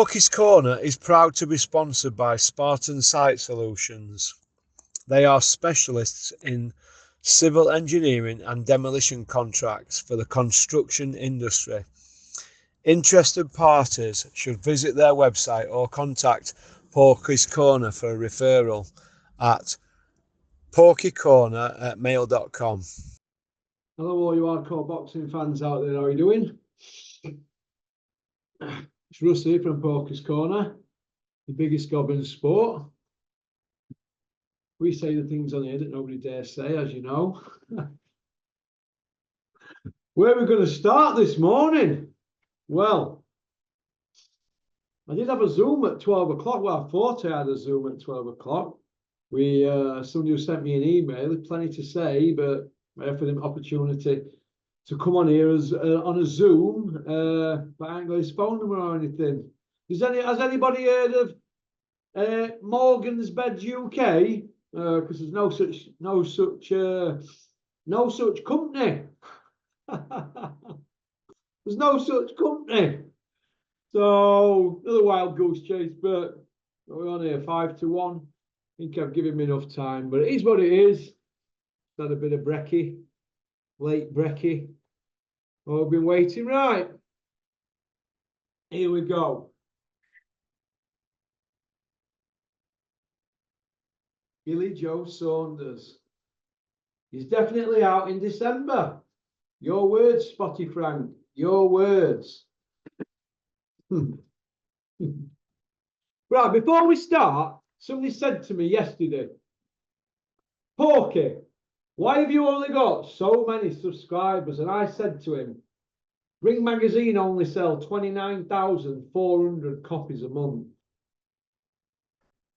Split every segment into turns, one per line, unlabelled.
Porky's Corner is proud to be sponsored by Spartan Site Solutions. They are specialists in civil engineering and demolition contracts for the construction industry. Interested parties should visit their website or contact Porky's Corner for a referral at porkycorner@mail.com.
Hello all you hardcore boxing fans out there, how are you doing? It's Russ here from Porky's Corner, the biggest gob in sport. We say the things on here that nobody dares say, as you know. Where are we going to start this morning? Well, I did have a Zoom at 12 o'clock. Well, I thought I had a Zoom at 12 o'clock. Somebody who sent me an email, had plenty to say, but I offered him opportunity to come on here as on a Zoom, but I ain't got his phone number or anything. Has anybody heard of Morgan's Beds UK? Because there's no such company. There's no such company. So another wild goose chase, but we're on here 5-1. I think I've given him enough time, but it is what it is. Had a bit of brekkie, late brekkie. Oh, I've been waiting. Right, here we go. Billy Joe Saunders. He's definitely out in December. Your words, Spotty Frank. Your words. Right, before we start, somebody said to me yesterday, Porky, why have you only got so many subscribers? And I said to him, Ring Magazine only sell 29,400 copies a month.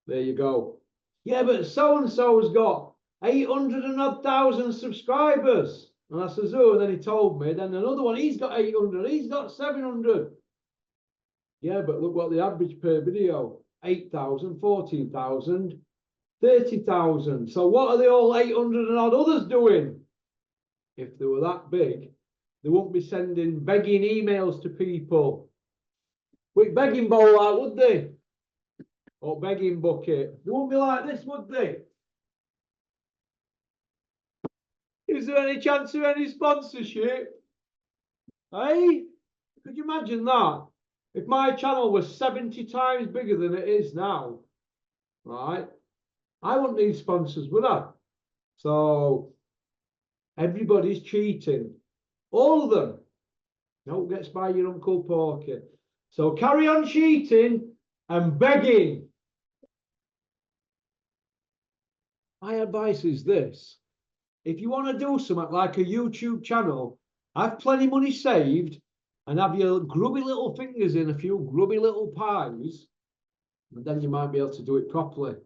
There you go. Yeah, but so-and-so's got 800 and odd thousand subscribers. And I says, oh, and then he told me, then another one, he's got 800, he's got 700. Yeah, but look what the average per video, 8,000, 14,000, 30,000. So what are the all 800 and odd others doing? If they were that big, they wouldn't be sending begging emails to people. With begging bowl out, would they? Or begging bucket. They wouldn't be like this, would they? Is there any chance of any sponsorship? Hey? Could you imagine that? If my channel was 70 times bigger than it is now, right? I wouldn't need sponsors, would I? So everybody's cheating. All of them. No gets by your Uncle Porky. So carry on cheating and begging. My advice is this. If you want to do something like a YouTube channel, have plenty of money saved and have your grubby little fingers in a few grubby little pies, and then you might be able to do it properly.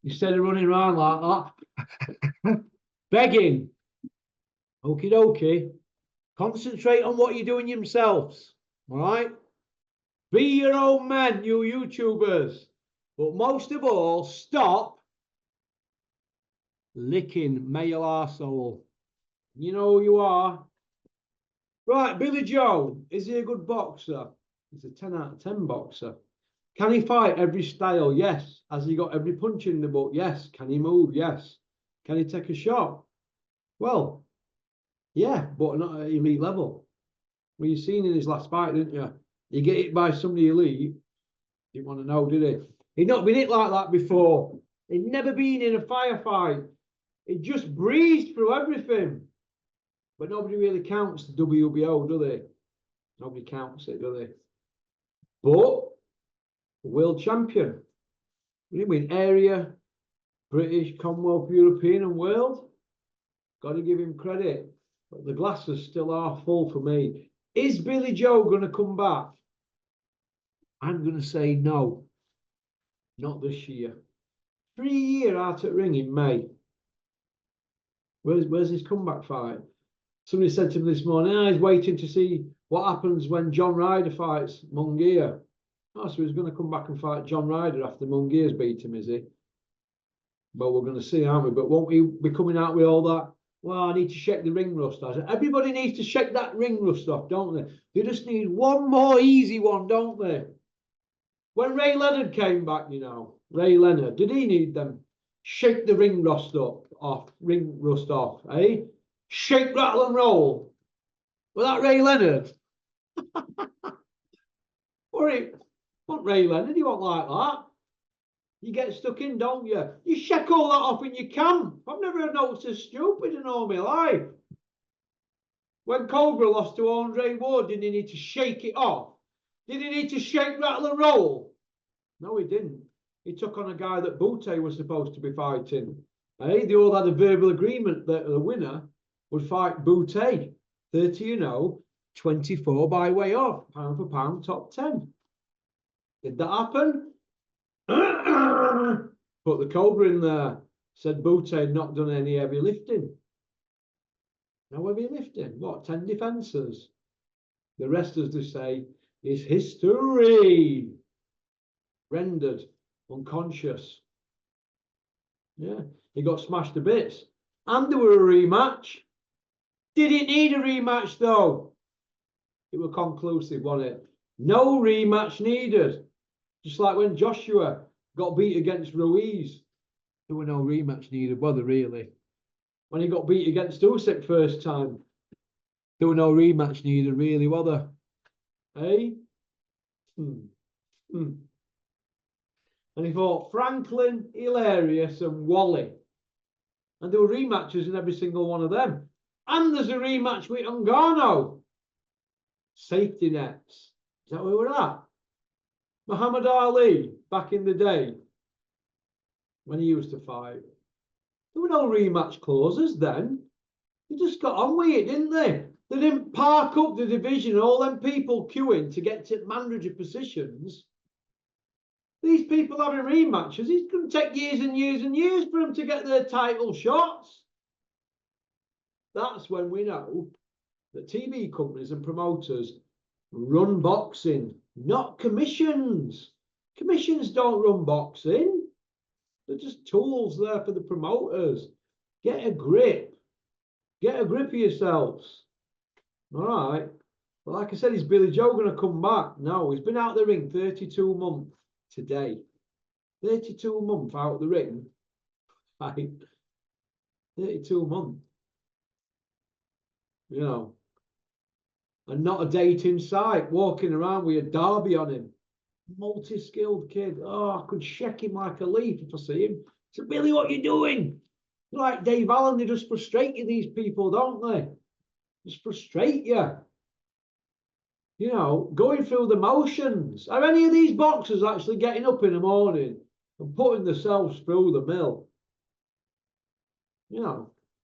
Instead of running around like that, begging. Okie dokie. Concentrate on what you're doing yourselves. All right? Be your own men, you YouTubers. But most of all, stop licking male arsehole. You know who you are. Right, Billy Joe. Is he a good boxer? He's a 10 out of 10 boxer. Can he fight every style? Yes. Has he got every punch in the book? Yes. Can he move? Yes. Can he take a shot? Well, yeah, but not at elite level. Well, you seen in his last fight, didn't you? You get hit by somebody elite. Didn't want to know, did he? He'd not been hit like that before. He'd never been in a firefight. He just breezed through everything. But nobody really counts the WBO, do they? Nobody counts it, do they? But world champion. What do you mean? Area, British, Commonwealth, European and world. Got to give him credit. But the glasses still are full for me. Is Billy Joe going to come back? I'm going to say no. Not this year. 3 years out at ring in May. Where's his comeback fight? Somebody said to me this morning, he's waiting to see what happens when John Ryder fights Munguia. Oh, so he's going to come back and fight John Ryder after Munguia's beat him, is he? Well, we're going to see, aren't we? But won't he be coming out with all that? Well, I need to shake the ring rust. Everybody needs to shake that ring rust off, don't they? They just need one more easy one, don't they? When Ray Leonard came back, you know, Ray Leonard, did he need them? Shake the ring rust off, eh? Shake, rattle and roll. Was that Ray Leonard? Or it, what Ray Leonard? He won't like that. You get stuck in, don't you? You shake all that off in your camp. I've never heard no so stupid in all my life. When Cobra lost to Andre Ward, didn't he need to shake it off? Did he need to shake, rattle and roll? No, he didn't. He took on a guy that Bute was supposed to be fighting. Hey, they all had a verbal agreement that the winner would fight Bute. 30, 24 by way of, pound for pound, top 10. Did that happen? Put the Cobra in there. Said Bute had not done any heavy lifting. No heavy lifting. What, 10 defences? The rest, as they say, is history. Rendered, unconscious. Yeah, he got smashed to bits. And there were a rematch. Did it need a rematch, though? It was conclusive, wasn't it? No rematch needed. Just like when Joshua got beat against Ruiz. There were no rematch needed, were there really? When he got beat against Usyk first time, there were no rematch needed, really, were there? Eh? And he fought Franklin, Hilarious, and Wally. And there were rematches in every single one of them. And there's a rematch with Ngannou. Safety nets. Is that where we're at? Muhammad Ali, back in the day, when he used to fight, there were no rematch clauses then. They just got on with it, didn't they? They didn't park up the division, all them people queuing to get to manager positions. These people having rematches, it's going to take years and years and years for them to get their title shots. That's when we know that TV companies and promoters run boxing, not commissions. Commissions don't run boxing. They're just tools there for the promoters. Get a grip. Get a grip of yourselves. All right. But like I said, is Billy Joe going to come back? No, he's been out the ring 32 months today. 32 months out the ring. Right. 32 months. And not a date in sight, walking around with a derby on him. Multi-skilled kid. Oh, I could shake him like a leaf if I see him. So, Billy, what you doing? You're like Dave Allen, they just frustrate you, these people, don't they? Just frustrate you. Going through the motions. Are any of these boxers actually getting up in the morning and putting themselves through the mill?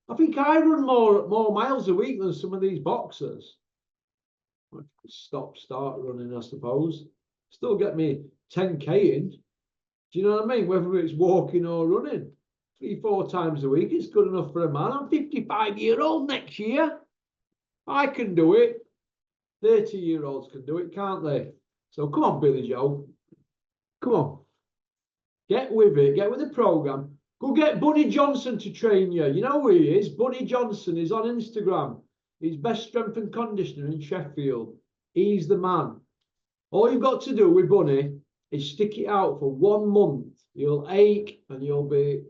I think I run more miles a week than some of these boxers. I could start running, I suppose. Still get me 10K in. Do you know what I mean? Whether it's walking or running. 3-4 times a week, it's good enough for a man. I'm 55-year-old next year. I can do it. 30-year-olds can do it, can't they? So come on, Billy Joe. Come on. Get with it. Get with the program. Go get Bunny Johnson to train you. You know who he is? Bunny Johnson is on Instagram. He's best strength and conditioner in Sheffield. He's the man. All you've got to do with Bunny is stick it out for 1 month. You'll ache and you'll be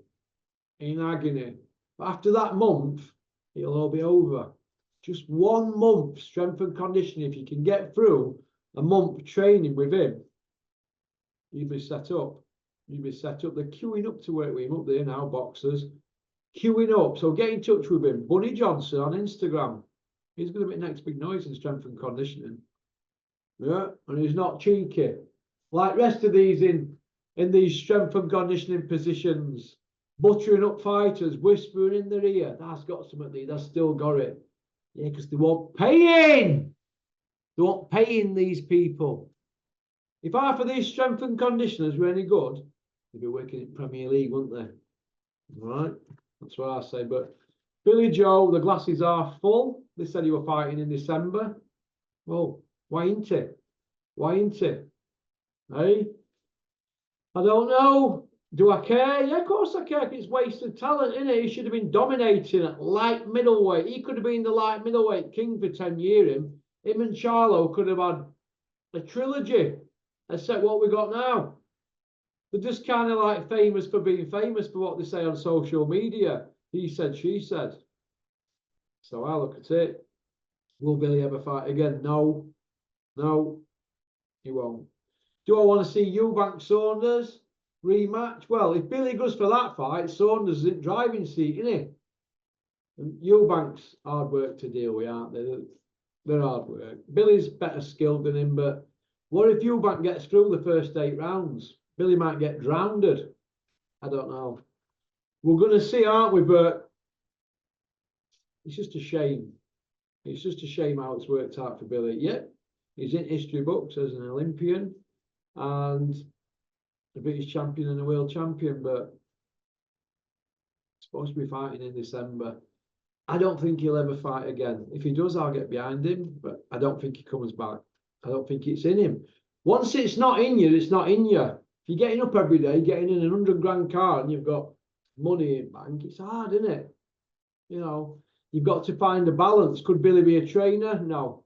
in agony. But after that month, it'll all be over. Just 1 month strength and conditioning. If you can get through a month training with him, you'll be set up. You'll be set up. They're queuing up to work with him up there now, boxers. Queuing up. So get in touch with him. Bunny Johnson on Instagram. He's going to make next big noise in strength and conditioning. Yeah, and he's not cheeky. Like rest of these in these strength and conditioning positions, buttering up fighters, whispering in their ear. That's got something there. That's still got it. Yeah, because they won't pay in. They won't pay in these people. If half of these strength and conditioners were any good, they'd be working in Premier League, wouldn't they? All right, that's what I say. But Billy Joe, the glasses are full. They said he were fighting in December. Well, why ain't it? Why ain't it? Hey? I don't know. Do I care? Yeah, of course I care. It's wasted talent, isn't it? He should have been dominating at light middleweight. He could have been the light middleweight king for 10 years. Him and Charlo could have had a trilogy. except what we got now. They're just kind of like famous for being famous for what they say on social media. He said, she said. So I look at it. Will Billy ever fight again? No. No, he won't. Do I want to see Eubank Saunders rematch? Well, if Billy goes for that fight, Saunders is in driving seat, isn't he? And Eubank's hard work to deal with, aren't they? They're hard work. Billy's better skilled than him, but what if Eubank gets through the first 8 rounds? Billy might get drowned. I don't know. We're going to see, aren't we? But it's just a shame. It's just a shame how it's worked out for Billy. Yep, he's in history books as an Olympian and a British champion and a world champion, but supposed to be fighting in December. I don't think he'll ever fight again. If he does, I'll get behind him, but I don't think he comes back. I don't think it's in him. Once it's not in you, it's not in you. If you're getting up every day, getting in an 100 grand car and you've got money in bank, it's hard, isn't it? You know, you've got to find a balance. Could Billy be a trainer? No.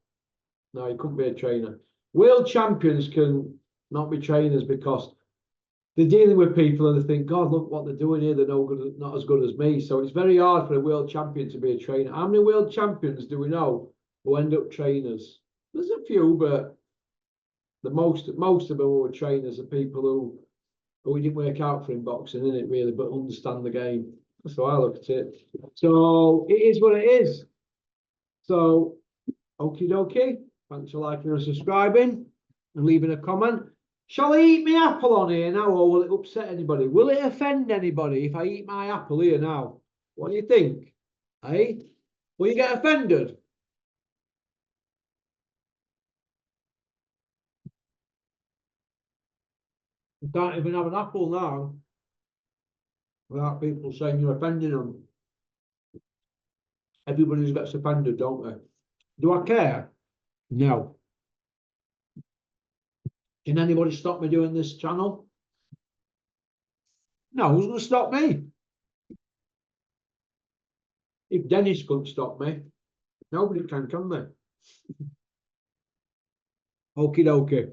No, he couldn't be a trainer. World champions can not be trainers because they're dealing with people and they think, God, look what they're doing here. They're no good, not as good as me. So it's very hard for a world champion to be a trainer. How many world champions do we know who end up trainers? There's a few, but the most of them who are trainers are people who it didn't work out for in boxing, isn't it, really, but understand the game. That's how I look at it. So it is what it is. So, okie dokie. Thanks for liking and subscribing and leaving a comment. Shall I eat my apple on here now, or will it upset anybody? Will it offend anybody if I eat my apple here now? What do you think? Eh? Will you get offended? You can't even have an apple now without people saying you're offending them. Everybody gets offended, don't they? Do I care? No. Can anybody stop me doing this channel? No, who's going to stop me? If Dennis couldn't stop me, nobody can they? Okie dokie.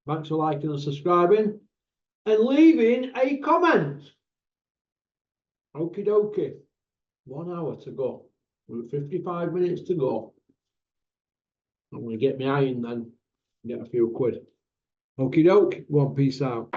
Thanks for liking and subscribing and leaving a comment. Okie dokie. 1 hour to go. We're at 55 minutes to go. I'm going to get my iron then and get a few quid. Okie doke. One, peace out.